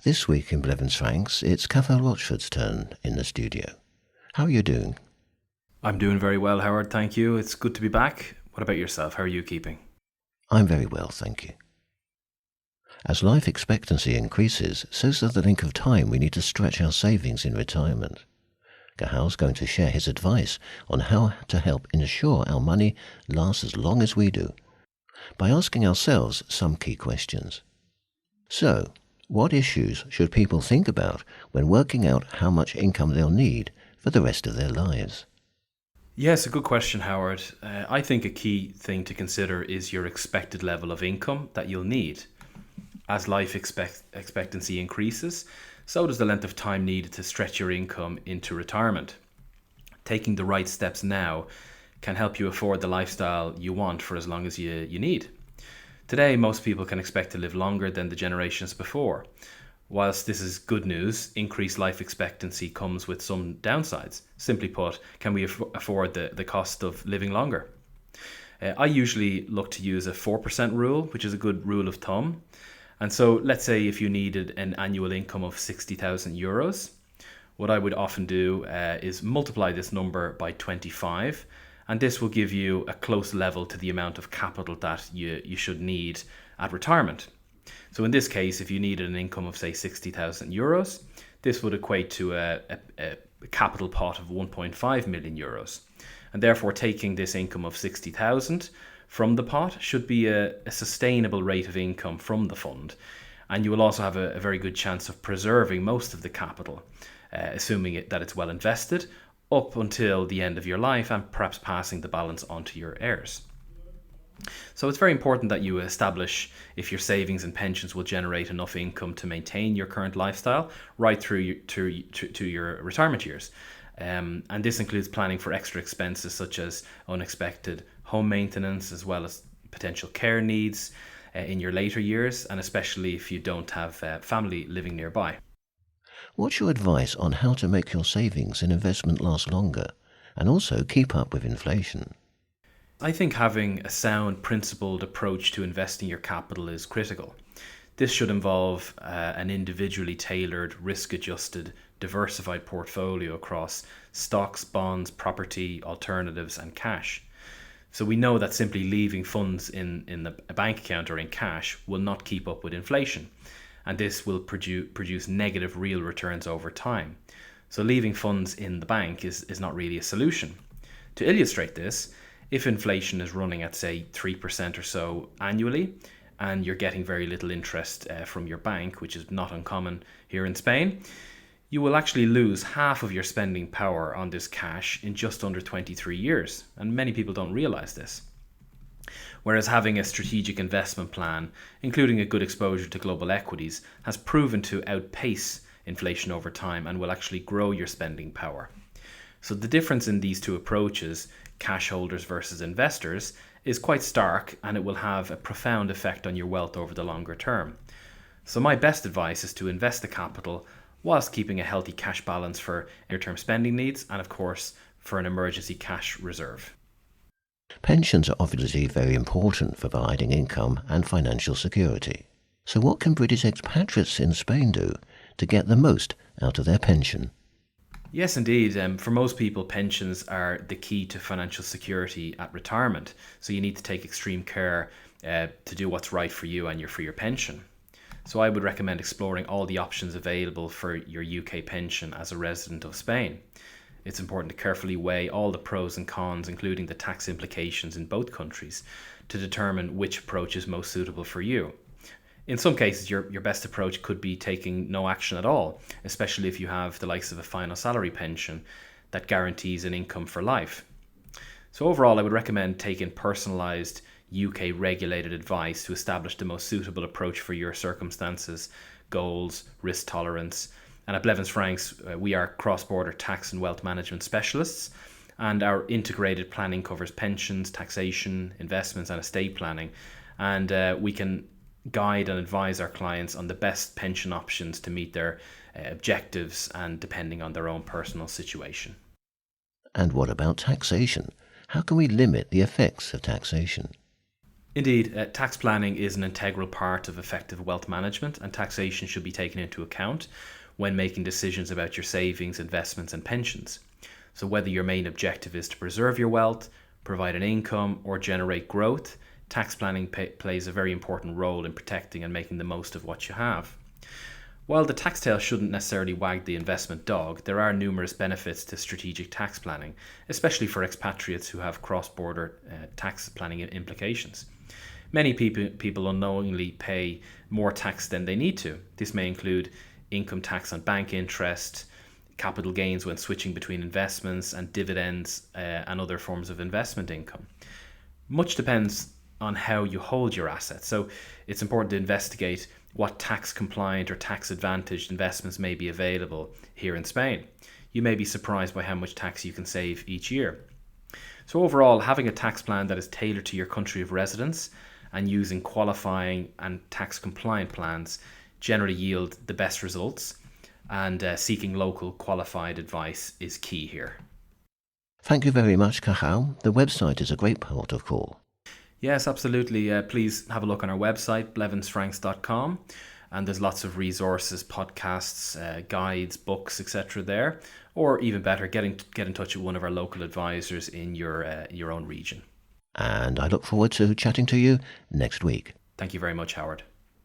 This week in Blevins Franks, it's Cathal Rochford's turn in the studio. How are you doing? I'm doing very well, Howard, thank you. It's good to be back. What about yourself? How are you keeping? I'm very well, thank you. As life expectancy increases, so does the length of time we need to stretch our savings in retirement. Cathal's going to share his advice on how to help ensure our money lasts as long as we do, by asking ourselves some key questions. So, what issues should people think about when working out how much income they'll need for the rest of their lives? Yes, a good question, Howard. I think a key thing to consider is your expected level of income that you'll need. As life expectancy increases, so does the length of time needed to stretch your income into retirement. Taking the right steps now can help you afford the lifestyle you want for as long as you need. Today, most people can expect to live longer than the generations before. Whilst this is good news, increased life expectancy comes with some downsides. Simply put, can we afford the cost of living longer? I usually look to use a 4% rule, which is a good rule of thumb. And so let's say if you needed an annual income of 60,000 euros, what I would often do is multiply this number by 25, and this will give you a close level to the amount of capital that you should need at retirement. So in this case, if you needed an income of say 60,000 euros, this would equate to a capital pot of 1.5 million euros. And therefore taking this income of 60,000 from the pot should be a sustainable rate of income from the fund. And you will also have a very good chance of preserving most of the capital, assuming that it's well invested, up until the end of your life and perhaps passing the balance on to your heirs. So it's very important that you establish if your savings and pensions will generate enough income to maintain your current lifestyle right through to your retirement years. And this includes planning for extra expenses such as unexpected home maintenance, as well as potential care needs in your later years, and especially if you don't have family living nearby. What's your advice on how to make your savings and investment last longer, and also keep up with inflation? I think having a sound, principled approach to investing your capital is critical. This should involve an individually tailored, risk-adjusted, diversified portfolio across stocks, bonds, property, alternatives, and cash. So we know that simply leaving funds in a bank account or in cash will not keep up with inflation, and this will produce negative real returns over time. So leaving funds in the bank is not really a solution. To illustrate this, if inflation is running at say 3% or so annually, and you're getting very little interest from your bank, which is not uncommon here in Spain, you will actually lose half of your spending power on this cash in just under 23 years. And many people don't realize this. Whereas having a strategic investment plan, including a good exposure to global equities, has proven to outpace inflation over time and will actually grow your spending power. So the difference in these two approaches, cash holders versus investors, is quite stark, and it will have a profound effect on your wealth over the longer term. So my best advice is to invest the capital whilst keeping a healthy cash balance for near-term spending needs and, of course, for an emergency cash reserve. Pensions are obviously very important for providing income and financial security. So what can British expatriates in Spain do to get the most out of their pension? Yes, indeed. For most people, pensions are the key to financial security at retirement. So you need to take extreme care to do what's right for you and for your pension. So I would recommend exploring all the options available for your UK pension as a resident of Spain. It's important to carefully weigh all the pros and cons, including the tax implications in both countries, to determine which approach is most suitable for you. In some cases, your best approach could be taking no action at all, especially if you have the likes of a final salary pension that guarantees an income for life. So overall, I would recommend taking personalised UK regulated advice to establish the most suitable approach for your circumstances, goals, risk tolerance. And at Blevins Franks, we are cross-border tax and wealth management specialists, and our integrated planning covers pensions, taxation, investments, and estate planning. And we can guide and advise our clients on the best pension options to meet their objectives and depending on their own personal situation. And what about taxation? How can we limit the effects of taxation? Indeed, tax planning is an integral part of effective wealth management, and taxation should be taken into account when making decisions about your savings, investments, and pensions. So, whether your main objective is to preserve your wealth, provide an income, or generate growth, tax planning plays a very important role in protecting and making the most of what you have. While the tax tail shouldn't necessarily wag the investment dog, there are numerous benefits to strategic tax planning, especially for expatriates who have cross-border tax planning implications. Many people unknowingly pay more tax than they need to. This may include income tax on bank interest, capital gains when switching between investments, and dividends and other forms of investment income. Much depends on how you hold your assets, so it's important to investigate what tax compliant or tax advantaged investments may be available here in Spain. You may be surprised by how much tax you can save each year. So overall, having a tax plan that is tailored to your country of residence and using qualifying and tax compliant plans generally yield the best results, and seeking local qualified advice is key here. Thank you very much, Cathal. The website is a great port of call. Yes, absolutely. Please have a look on our website, blevinsfranks.com, and there's lots of resources, podcasts, guides, books, etc. there. Or even better, get in touch with one of our local advisors in your own region. And I look forward to chatting to you next week. Thank you very much, Howard.